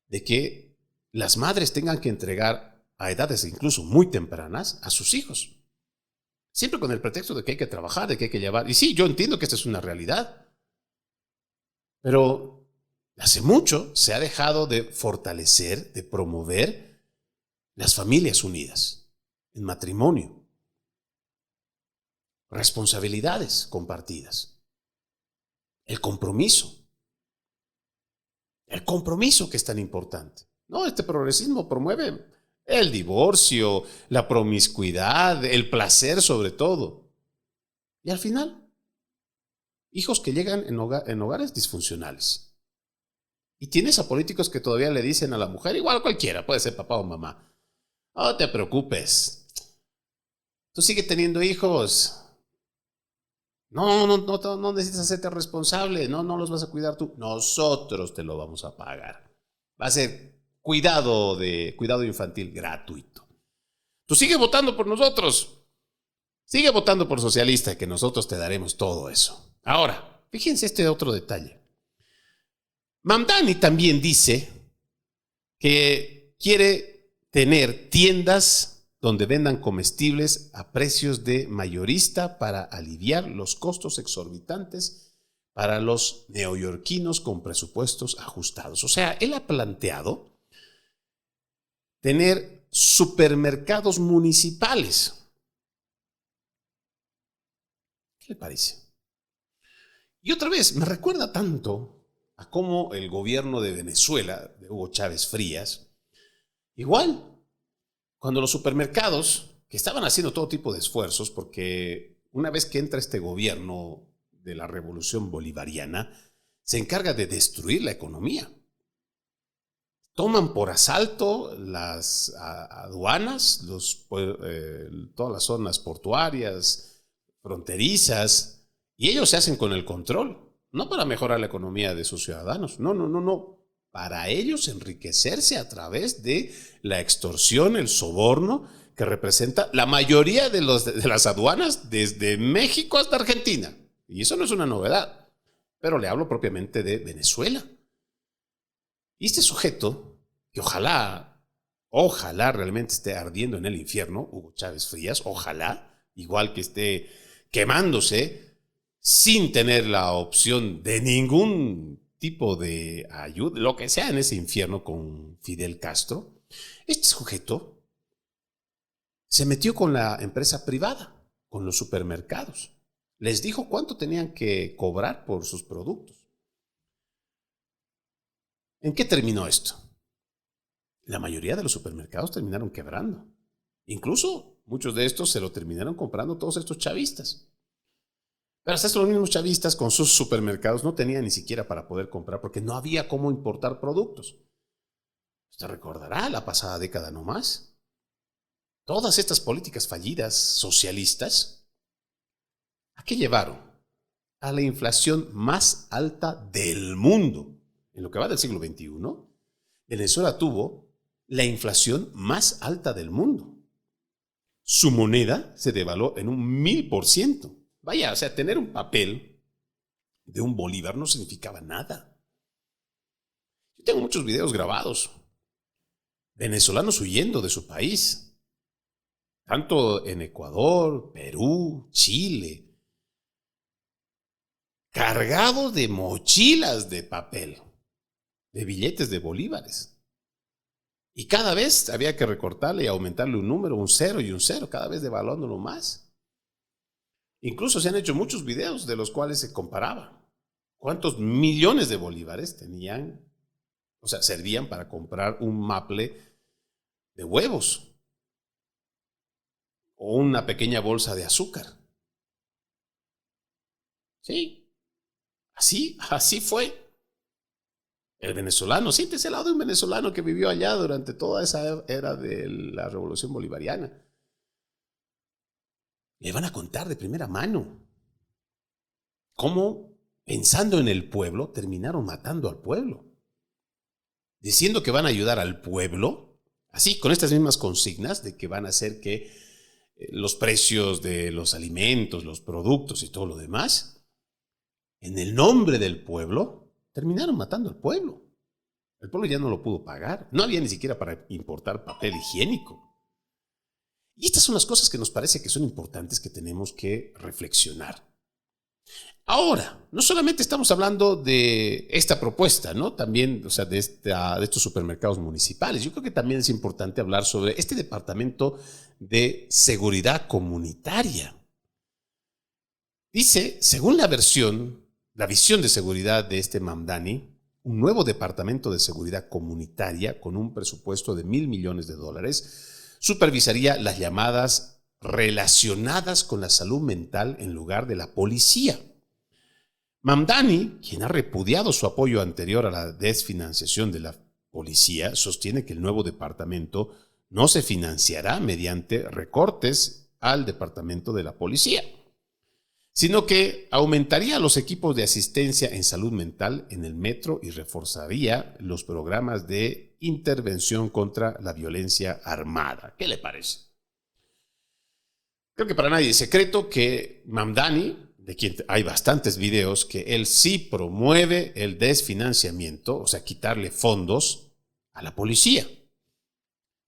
de que las madres tengan que entregar a edades incluso muy tempranas a sus hijos. Siempre con el pretexto de que hay que trabajar, de que hay que llevar. Y sí, yo entiendo que esta es una realidad. Pero hace mucho se ha dejado de fortalecer, de promover las familias unidas, en matrimonio, responsabilidades compartidas, el compromiso que es tan importante. No, este progresismo promueve el divorcio, la promiscuidad, el placer sobre todo. Y al final, hijos que llegan en hogares disfuncionales. Y tienes a políticos que todavía le dicen a la mujer, igual cualquiera, puede ser papá o mamá, no te preocupes, tú sigues teniendo hijos, no necesitas hacerte responsable, no los vas a cuidar tú, nosotros te lo vamos a pagar. Va a ser cuidado infantil gratuito. Tú sigue votando por nosotros, sigue votando por socialista, que nosotros te daremos todo eso. Ahora, fíjense este otro detalle. Mamdani también dice que quiere tener tiendas donde vendan comestibles a precios de mayorista para aliviar los costos exorbitantes para los neoyorquinos con presupuestos ajustados. O sea, él ha planteado tener supermercados municipales. ¿Qué le parece? Y otra vez, me recuerda tanto a cómo el gobierno de Venezuela, de Hugo Chávez Frías, igual, cuando los supermercados, que estaban haciendo todo tipo de esfuerzos, porque una vez que entra este gobierno de la revolución bolivariana, se encarga de destruir la economía. Toman por asalto las aduanas, todas las zonas portuarias, fronterizas, y ellos se hacen con el control, no para mejorar la economía de sus ciudadanos, no, para ellos enriquecerse a través de la extorsión, el soborno, que representa la mayoría de las aduanas desde México hasta Argentina. Y eso no es una novedad, pero le hablo propiamente de Venezuela. Y este sujeto, que ojalá realmente esté ardiendo en el infierno, Hugo Chávez Frías, ojalá, igual que esté quemándose, sin tener la opción de ningún tipo de ayuda, lo que sea en ese infierno con Fidel Castro, este sujeto se metió con la empresa privada, con los supermercados. Les dijo cuánto tenían que cobrar por sus productos. ¿En qué terminó esto? La mayoría de los supermercados terminaron quebrando. Incluso muchos de estos se lo terminaron comprando todos estos chavistas. Pero hasta estos mismos chavistas con sus supermercados no tenían ni siquiera para poder comprar porque no había cómo importar productos. Usted recordará la pasada década nomás. Todas estas políticas fallidas socialistas, ¿a qué llevaron? A la inflación más alta del mundo. En lo que va del siglo XXI, Venezuela tuvo la inflación más alta del mundo. Su moneda se devaluó en un 1000%. Vaya, o sea, tener un papel de un bolívar no significaba nada. Yo tengo muchos videos grabados. Venezolanos huyendo de su país. Tanto en Ecuador, Perú, Chile. Cargados de mochilas de papel. De billetes de bolívares. Y cada vez había que recortarle y aumentarle un número, un 0 y un 0, cada vez devaluándolo más. Incluso se han hecho muchos videos de los cuales se comparaba cuántos millones de bolívares tenían, o sea, servían para comprar un maple de huevos o una pequeña bolsa de azúcar. Sí, así fue. El venezolano, siéntese al lado de un venezolano que vivió allá durante toda esa era de la revolución bolivariana. Le van a contar de primera mano cómo, pensando en el pueblo, terminaron matando al pueblo. Diciendo que van a ayudar al pueblo, así con estas mismas consignas de que van a hacer que los precios de los alimentos, los productos y todo lo demás, en el nombre del pueblo, terminaron matando al pueblo. El pueblo ya no lo pudo pagar. No había ni siquiera para importar papel higiénico. Y estas son las cosas que nos parece que son importantes, que tenemos que reflexionar. Ahora, no solamente estamos hablando de esta propuesta, ¿no? También, o sea, de estos supermercados municipales. Yo creo que también es importante hablar sobre este departamento de seguridad comunitaria. Dice, según la visión de seguridad de este Mamdani, un nuevo departamento de seguridad comunitaria con un presupuesto de $1,000 millones supervisaría las llamadas relacionadas con la salud mental en lugar de la policía. Mamdani, quien ha repudiado su apoyo anterior a la desfinanciación de la policía, sostiene que el nuevo departamento no se financiará mediante recortes al departamento de la policía, sino que aumentaría los equipos de asistencia en salud mental en el metro y reforzaría los programas de intervención contra la violencia armada. ¿Qué le parece? Creo que para nadie es secreto que Mamdani, de quien hay bastantes videos, que él sí promueve el desfinanciamiento, o sea, quitarle fondos a la policía.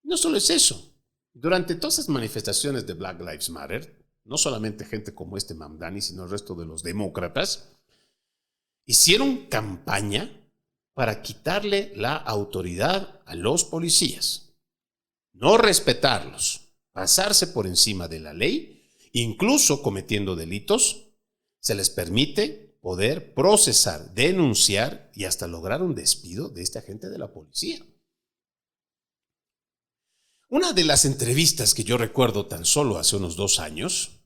No solo es eso. Durante todas las manifestaciones de Black Lives Matter, no solamente gente como este Mamdani, sino el resto de los demócratas, hicieron campaña para quitarle la autoridad a los policías, no respetarlos, pasarse por encima de la ley, incluso cometiendo delitos, se les permite poder procesar, denunciar y hasta lograr un despido de este agente de la policía. Una de las entrevistas que yo recuerdo tan solo hace unos 2 años,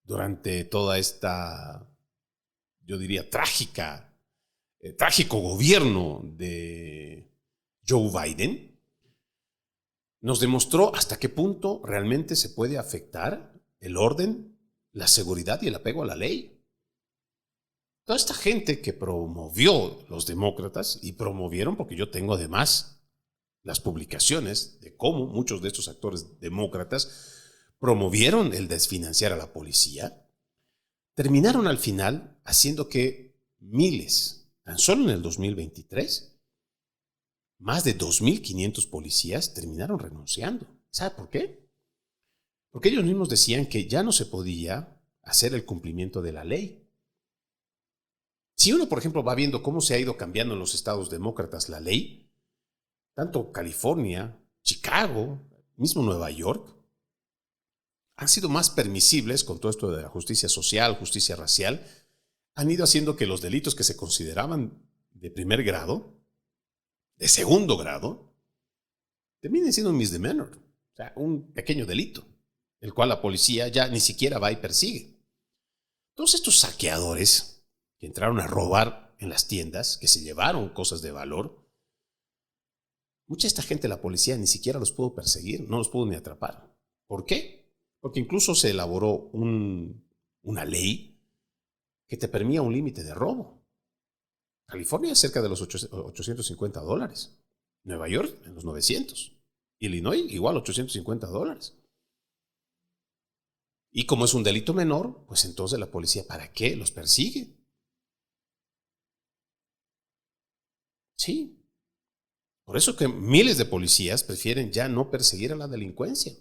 durante toda esta, yo diría, trágico gobierno de Joe Biden, nos demostró hasta qué punto realmente se puede afectar el orden, la seguridad y el apego a la ley. Toda esta gente que promovió los demócratas, y promovieron, porque yo tengo además las publicaciones de cómo muchos de estos actores demócratas promovieron el desfinanciar a la policía, terminaron al final haciendo que miles, tan solo en el 2023, más de 2.500 policías terminaron renunciando. ¿Sabe por qué? Porque ellos mismos decían que ya no se podía hacer el cumplimiento de la ley. Si uno, por ejemplo, va viendo cómo se ha ido cambiando en los estados demócratas la ley, tanto California, Chicago, mismo Nueva York, han sido más permisibles con todo esto de la justicia social, justicia racial, han ido haciendo que los delitos que se consideraban de primer grado, de segundo grado, terminen siendo un misdemeanor, o sea, un pequeño delito, el cual la policía ya ni siquiera va y persigue. Todos estos saqueadores que entraron a robar en las tiendas, que se llevaron cosas de valor, mucha de esta gente la policía ni siquiera los pudo perseguir, no los pudo ni atrapar. ¿Por qué? Porque incluso se elaboró una ley que te permitía un límite de robo. California es cerca de los $850. Nueva York en los 900. Illinois igual $850. Y como es un delito menor, pues entonces la policía, ¿para qué los persigue? Sí. Por eso que miles de policías prefieren ya no perseguir a la delincuencia.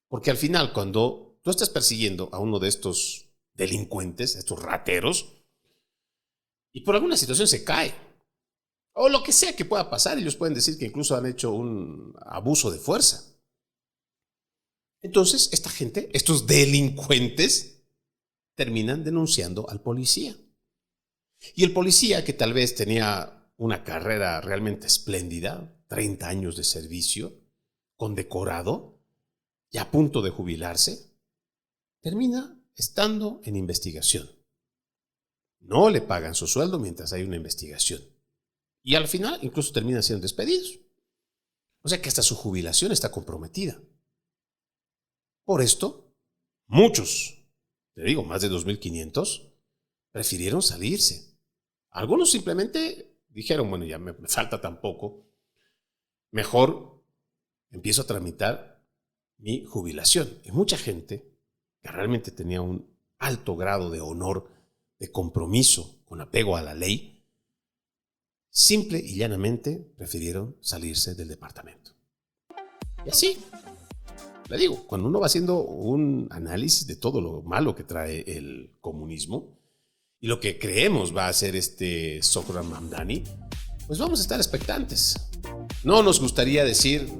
Porque al final, cuando tú estás persiguiendo a uno de estos delincuentes, estos rateros, y por alguna situación se cae, o lo que sea que pueda pasar, ellos pueden decir que incluso han hecho un abuso de fuerza. Entonces, esta gente, estos delincuentes, terminan denunciando al policía. Y el policía, que tal vez tenía una carrera realmente espléndida, 30 años de servicio, condecorado, y a punto de jubilarse, termina estando en investigación. No le pagan su sueldo mientras hay una investigación. Y al final incluso terminan siendo despedidos. O sea que hasta su jubilación está comprometida. Por esto, muchos, te digo, más de 2.500, prefirieron salirse. Algunos simplemente dijeron, bueno, ya me falta tan poco, mejor empiezo a tramitar mi jubilación. Y mucha gente que realmente tenía un alto grado de honor, de compromiso con apego a la ley, simple y llanamente prefirieron salirse del departamento. Y así, le digo, cuando uno va haciendo un análisis de todo lo malo que trae el comunismo y lo que creemos va a hacer este Zohran Mamdani, pues vamos a estar expectantes. No nos gustaría decir,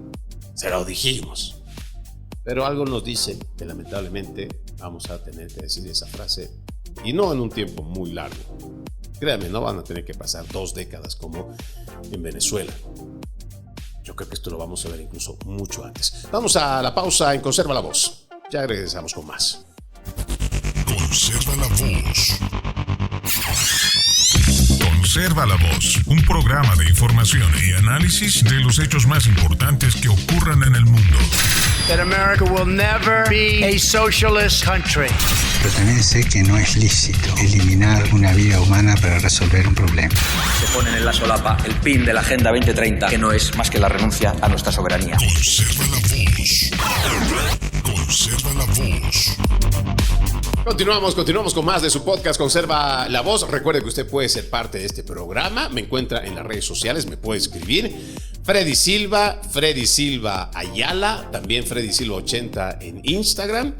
se lo dijimos. Pero algo nos dice que lamentablemente vamos a tener que decir esa frase, y no en un tiempo muy largo. Créanme, no van a tener que pasar 2 décadas como en Venezuela. Yo creo que esto lo vamos a ver incluso mucho antes. Vamos a la pausa en Conserva la Voz. Ya regresamos con más. Conserva la Voz. Conserva la Voz, un programa de información y análisis de los hechos más importantes que ocurran en el mundo. That America will never be a socialist country. Pero también sé que no es lícito eliminar una vida humana para resolver un problema. Se ponen en la solapa el PIN de la Agenda 2030, que no es más que la renuncia a nuestra soberanía. Conserva la Voz. Conserva la Voz. Continuamos con más de su podcast Conserva la Voz. Recuerde que usted puede ser parte de este programa. Me encuentra en las redes sociales, me puede escribir. Freddy Silva Ayala, también Freddy Silva 80 en Instagram.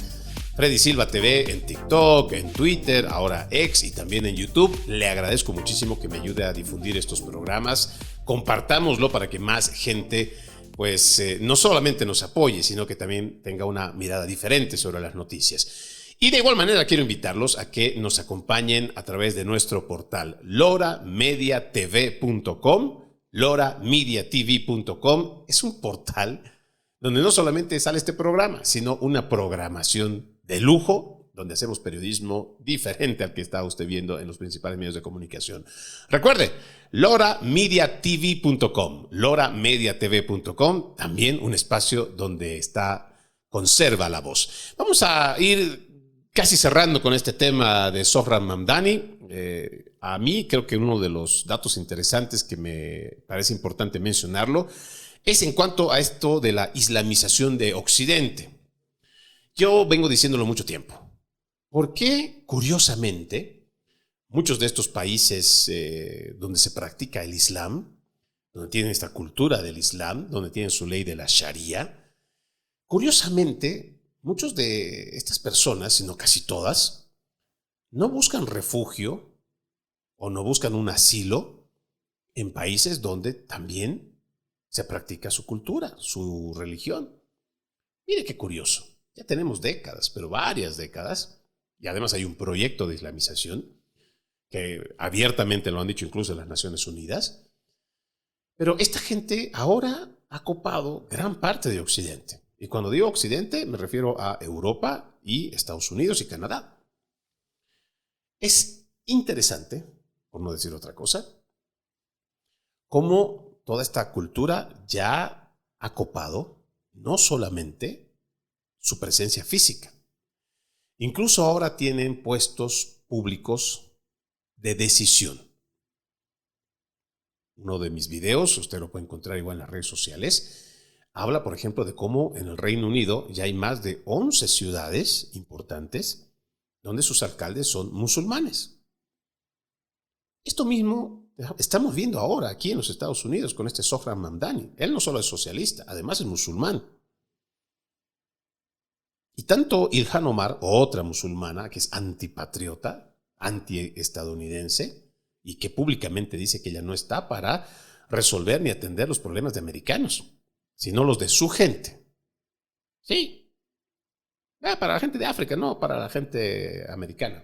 Freddy Silva TV en TikTok, en Twitter, ahora X y también en YouTube. Le agradezco muchísimo que me ayude a difundir estos programas. Compartámoslo para que más gente pues no solamente nos apoye, sino que también tenga una mirada diferente sobre las noticias. Y de igual manera quiero invitarlos a que nos acompañen a través de nuestro portal loramediatv.com. loramediatv.com es un portal donde no solamente sale este programa, sino una programación de lujo, donde hacemos periodismo diferente al que está usted viendo en los principales medios de comunicación. Recuerde, loramediatv.com, loramediatv.com, también un espacio donde está Conserva la Voz. Vamos a ir casi cerrando con este tema de Zohran Mamdani. A mí creo que uno de los datos interesantes que me parece importante mencionarlo es en cuanto a esto de la islamización de Occidente. Yo vengo diciéndolo mucho tiempo. ¿Por qué, curiosamente, muchos de estos países donde se practica el Islam, donde tienen esta cultura del Islam, donde tienen su ley de la Sharia, curiosamente, muchos de estas personas, sino casi todas, no buscan refugio o no buscan un asilo en países donde también se practica su cultura, su religión? Mire qué curioso. Ya tenemos décadas, pero varias décadas, y además hay un proyecto de islamización que abiertamente lo han dicho incluso las Naciones Unidas. Pero esta gente ahora ha copado gran parte de Occidente. Y cuando digo Occidente me refiero a Europa y Estados Unidos y Canadá. Es interesante, por no decir otra cosa, cómo toda esta cultura ya ha copado no solamente su presencia física. Incluso ahora tienen puestos públicos de decisión. Uno de mis videos, usted lo puede encontrar igual en las redes sociales, habla, por ejemplo, de cómo en el Reino Unido ya hay más de 11 ciudades importantes donde sus alcaldes son musulmanes. Esto mismo estamos viendo ahora aquí en los Estados Unidos con este Zohran Mamdani. Él no solo es socialista, además es musulmán. Y tanto Ilhan Omar, otra musulmana que es antipatriota, antiestadounidense, y que públicamente dice que ella no está para resolver ni atender los problemas de americanos, sino los de su gente. Sí. Para la gente de África, no para la gente americana.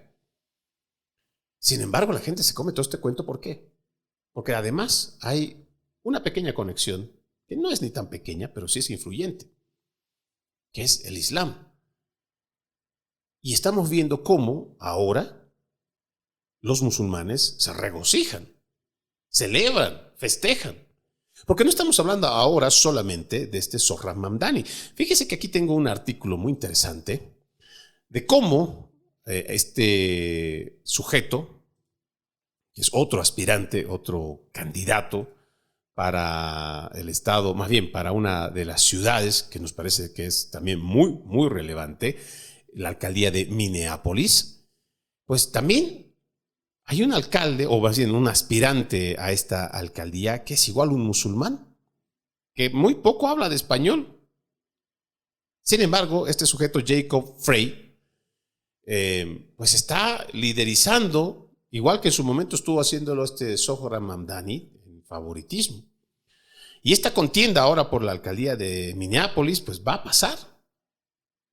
Sin embargo, la gente se come todo este cuento. ¿Por qué? Porque además hay una pequeña conexión, que no es ni tan pequeña, pero sí es influyente, que es el Islam. Y estamos viendo cómo ahora los musulmanes se regocijan, celebran, festejan. Porque no estamos hablando ahora solamente de este Zohran Mamdani. Fíjese que aquí tengo un artículo muy interesante de cómo este sujeto, que es otro aspirante, otro candidato para el estado, más bien para una de las ciudades que nos parece que es también muy, muy relevante, la alcaldía de Minneapolis, pues también hay un alcalde, o más bien un aspirante a esta alcaldía, que es igual un musulmán, que muy poco habla de español. Sin embargo, este sujeto, Jacob Frey, pues está liderizando, igual que en su momento estuvo haciéndolo este Zohran Mamdani, en favoritismo. Y esta contienda ahora por la alcaldía de Minneapolis, pues va a pasar.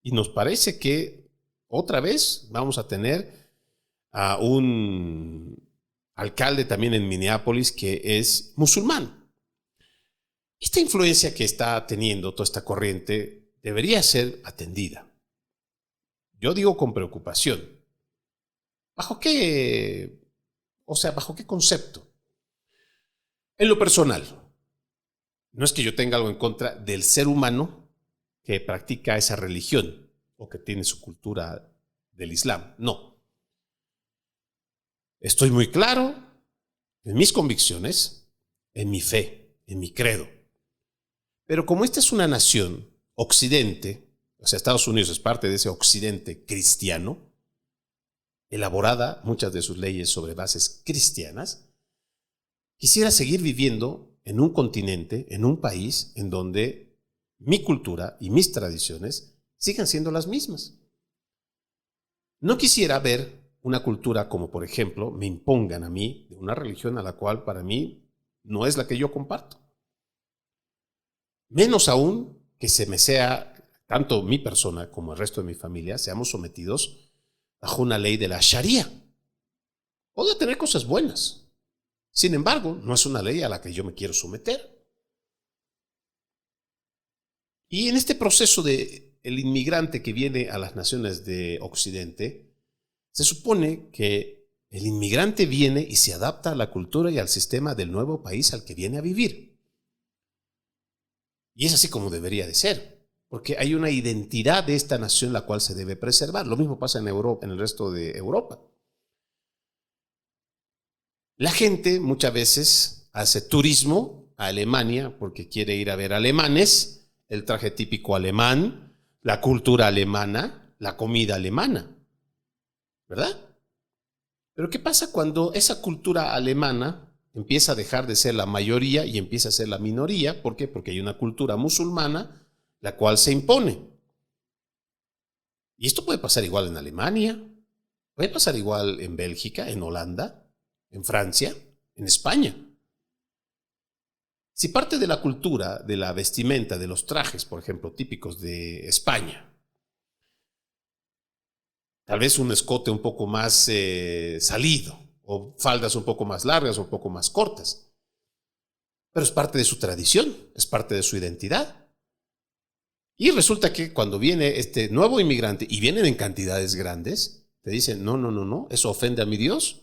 Y nos parece que otra vez vamos a tener a un alcalde también en Minneapolis que es musulmán. Esta influencia que está teniendo toda esta corriente debería ser atendida. Yo digo con preocupación. ¿Bajo qué concepto? En lo personal, no es que yo tenga algo en contra del ser humano que practica esa religión o que tiene su cultura del Islam. No. Estoy muy claro en mis convicciones, en mi fe, en mi credo. Pero como esta es una nación, Occidente, o sea, Estados Unidos es parte de ese Occidente cristiano, elaborada muchas de sus leyes sobre bases cristianas, quisiera seguir viviendo en un continente, en un país en donde mi cultura y mis tradiciones sigan siendo las mismas. No quisiera ver una cultura como, por ejemplo, me impongan a mí de una religión a la cual para mí no es la que yo comparto. Menos aún que se me sea, tanto mi persona como el resto de mi familia, seamos sometidos bajo una ley de la Sharia. Puede tener cosas buenas. Sin embargo, no es una ley a la que yo me quiero someter. Y en este proceso de el inmigrante que viene a las naciones de Occidente, se supone que el inmigrante viene y se adapta a la cultura y al sistema del nuevo país al que viene a vivir. Y es así como debería de ser, porque hay una identidad de esta nación la cual se debe preservar. Lo mismo pasa en Europa, en el resto de Europa. La gente muchas veces hace turismo a Alemania porque quiere ir a ver alemanes, el traje típico alemán, la cultura alemana, la comida alemana, ¿verdad? Pero ¿qué pasa cuando esa cultura alemana empieza a dejar de ser la mayoría y empieza a ser la minoría? ¿Por qué? Porque hay una cultura musulmana la cual se impone. Y esto puede pasar igual en Alemania, puede pasar igual en Bélgica, en Holanda, en Francia, en España. Si parte de la cultura, de la vestimenta, de los trajes, por ejemplo, típicos de España, tal vez un escote un poco más salido, o faldas un poco más largas o un poco más cortas, pero es parte de su tradición, es parte de su identidad. Y resulta que cuando viene este nuevo inmigrante, y vienen en cantidades grandes, te dicen, no, eso ofende a mi Dios.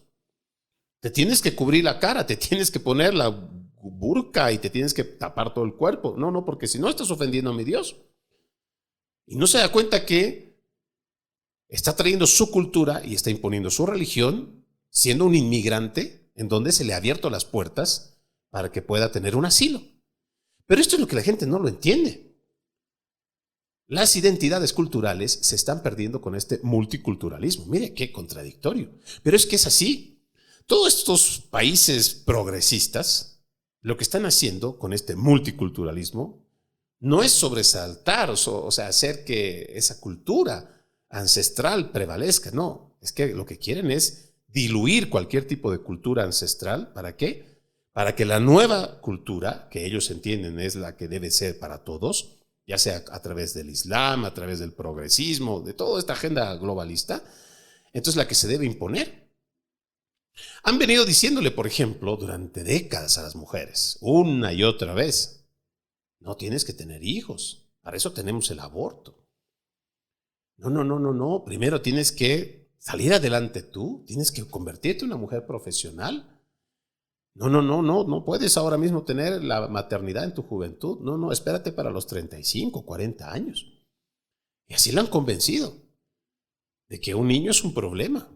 Te tienes que cubrir la cara, te tienes que poner la burka y te tienes que tapar todo el cuerpo. No, porque si no estás ofendiendo a mi Dios. Y no se da cuenta que está trayendo su cultura y está imponiendo su religión, siendo un inmigrante en donde se le ha abierto las puertas para que pueda tener un asilo. Pero esto es lo que la gente no lo entiende. Las identidades culturales se están perdiendo con este multiculturalismo. Mire qué contradictorio. Pero es que es así. Todos estos países progresistas, lo que están haciendo con este multiculturalismo no es sobresaltar, o sea, hacer que esa cultura ancestral prevalezca. No, es que lo que quieren es diluir cualquier tipo de cultura ancestral. ¿Para qué? Para que la nueva cultura, que ellos entienden es la que debe ser para todos, ya sea a través del Islam, a través del progresismo, de toda esta agenda globalista, entonces la que se debe imponer. Han venido diciéndole, por ejemplo, durante décadas a las mujeres, una y otra vez, no tienes que tener hijos, para eso tenemos el aborto. No, primero tienes que salir adelante tú, tienes que convertirte en una mujer profesional. No puedes ahora mismo tener la maternidad en tu juventud. No, espérate para los 35, 40 años. Y así la han convencido de que un niño es un problema,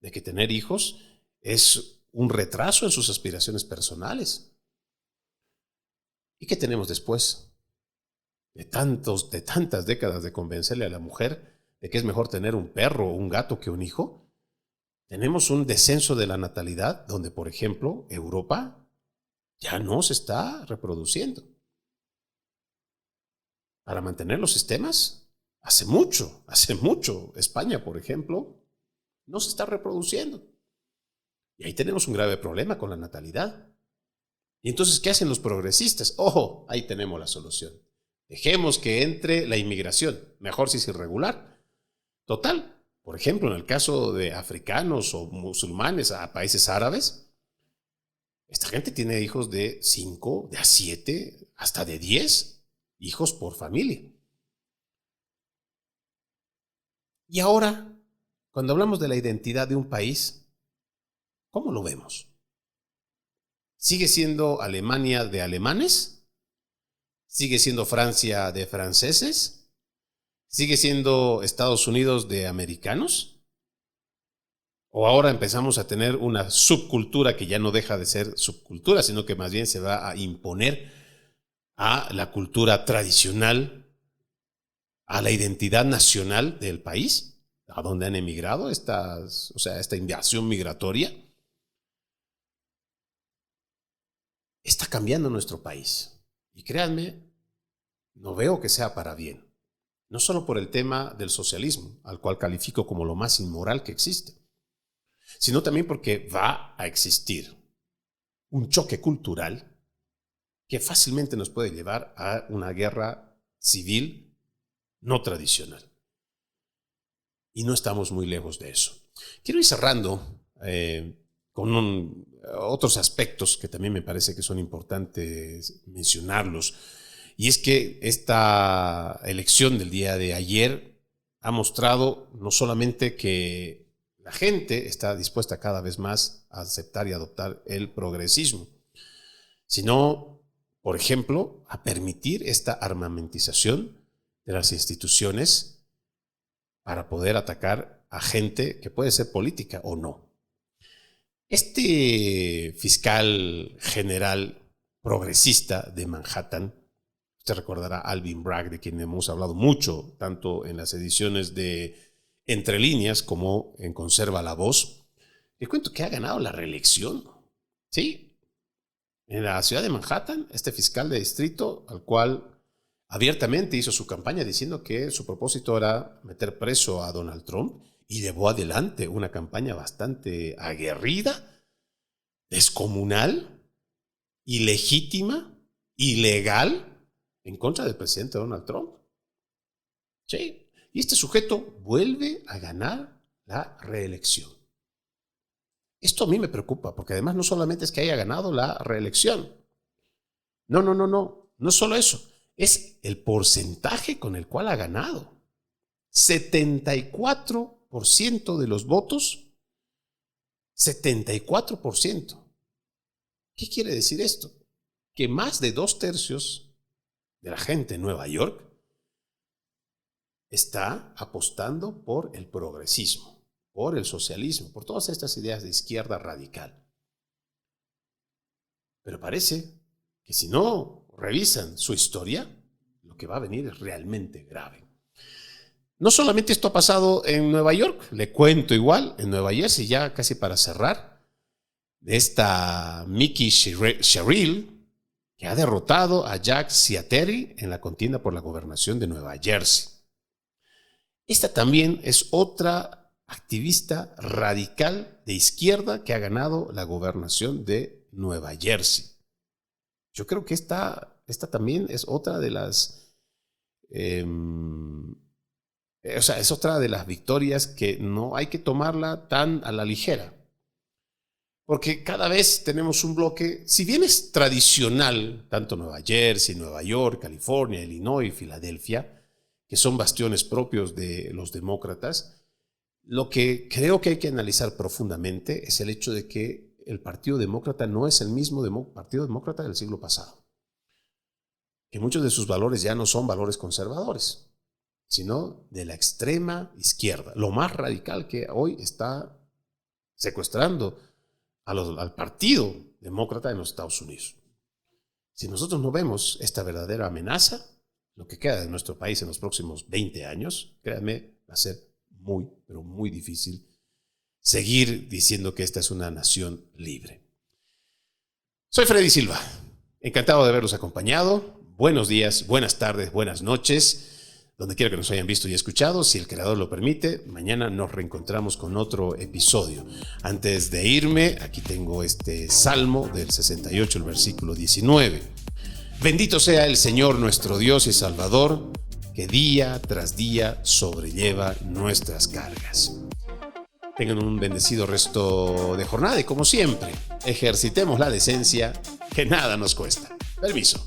de que tener hijos es un retraso en sus aspiraciones personales. ¿Y qué tenemos después? De tantas décadas de convencerle a la mujer de que es mejor tener un perro o un gato que un hijo, tenemos un descenso de la natalidad donde, por ejemplo, Europa ya no se está reproduciendo. Para mantener los sistemas, hace mucho, España, por ejemplo, no se está reproduciendo. Y ahí tenemos un grave problema con la natalidad. Y entonces, ¿qué hacen los progresistas? Ojo, ahí tenemos la solución. Dejemos que entre la inmigración, mejor si es irregular. Total, por ejemplo, en el caso de africanos o musulmanes a países árabes, esta gente tiene hijos de 5, de 7, hasta de 10 hijos por familia. Y ahora, cuando hablamos de la identidad de un país, ¿cómo lo vemos? ¿Sigue siendo Alemania de alemanes? ¿Sigue siendo Francia de franceses? ¿Sigue siendo Estados Unidos de americanos? ¿O ahora empezamos a tener una subcultura que ya no deja de ser subcultura, sino que más bien se va a imponer a la cultura tradicional, a la identidad nacional del país, a donde han emigrado esta invasión migratoria? Está cambiando nuestro país. Y créanme, no veo que sea para bien. No solo por el tema del socialismo, al cual califico como lo más inmoral que existe, sino también porque va a existir un choque cultural que fácilmente nos puede llevar a una guerra civil no tradicional. Y no estamos muy lejos de eso. Quiero ir cerrando con otros aspectos que también me parece que son importantes mencionarlos. Y es que esta elección del día de ayer ha mostrado no solamente que la gente está dispuesta cada vez más a aceptar y adoptar el progresismo, sino, por ejemplo, a permitir esta armamentización de las instituciones para poder atacar a gente que puede ser política o no. Este fiscal general progresista de Manhattan, usted recordará a Alvin Bragg, de quien hemos hablado mucho, tanto en las ediciones de Entre Líneas como en Conserva la Voz. Le cuento que ha ganado la reelección. Sí, en la ciudad de Manhattan, este fiscal de distrito, al cual abiertamente hizo su campaña diciendo que su propósito era meter preso a Donald Trump, y llevó adelante una campaña bastante aguerrida, descomunal, ilegítima, ilegal, en contra del presidente Donald Trump. Sí, y este sujeto vuelve a ganar la reelección. Esto a mí me preocupa, porque además no solamente es que haya ganado la reelección. No solo eso, es el porcentaje con el cual ha ganado. 74% de los votos, 74%. ¿Qué quiere decir esto? Que más de 2/3 de la gente en Nueva York está apostando por el progresismo, por el socialismo, por todas estas ideas de izquierda radical. Pero parece que si no revisan su historia, lo que va a venir es realmente grave. No solamente esto ha pasado en Nueva York, le cuento igual, en Nueva Jersey, ya casi para cerrar, de esta Mickey Sherrill, que ha derrotado a Jack Ciattarelli en la contienda por la gobernación de Nueva Jersey. Esta también es otra activista radical de izquierda que ha ganado la gobernación de Nueva Jersey. Yo creo que esta también es otra de las... es otra de las victorias que no hay que tomarla tan a la ligera. Porque cada vez tenemos un bloque, si bien es tradicional, tanto Nueva Jersey, Nueva York, California, Illinois, Filadelfia, que son bastiones propios de los demócratas, lo que creo que hay que analizar profundamente es el hecho de que el Partido Demócrata no es el mismo Partido Demócrata del siglo pasado. Que muchos de sus valores ya no son valores conservadores, sino de la extrema izquierda, lo más radical que hoy está secuestrando al Partido Demócrata en los Estados Unidos. Si nosotros no vemos esta verdadera amenaza, lo que queda de nuestro país en los próximos 20 años, créanme, va a ser muy, pero muy difícil seguir diciendo que esta es una nación libre. Soy Freddy Silva, encantado de haberlos acompañado. Buenos días, buenas tardes, buenas noches. Donde quiera que nos hayan visto y escuchado, si el creador lo permite, mañana nos reencontramos con otro episodio. Antes de irme, aquí tengo este Salmo del 68, el versículo 19. Bendito sea el Señor nuestro Dios y Salvador, que día tras día sobrelleva nuestras cargas. Tengan un bendecido resto de jornada y como siempre, ejercitemos la decencia que nada nos cuesta. Permiso.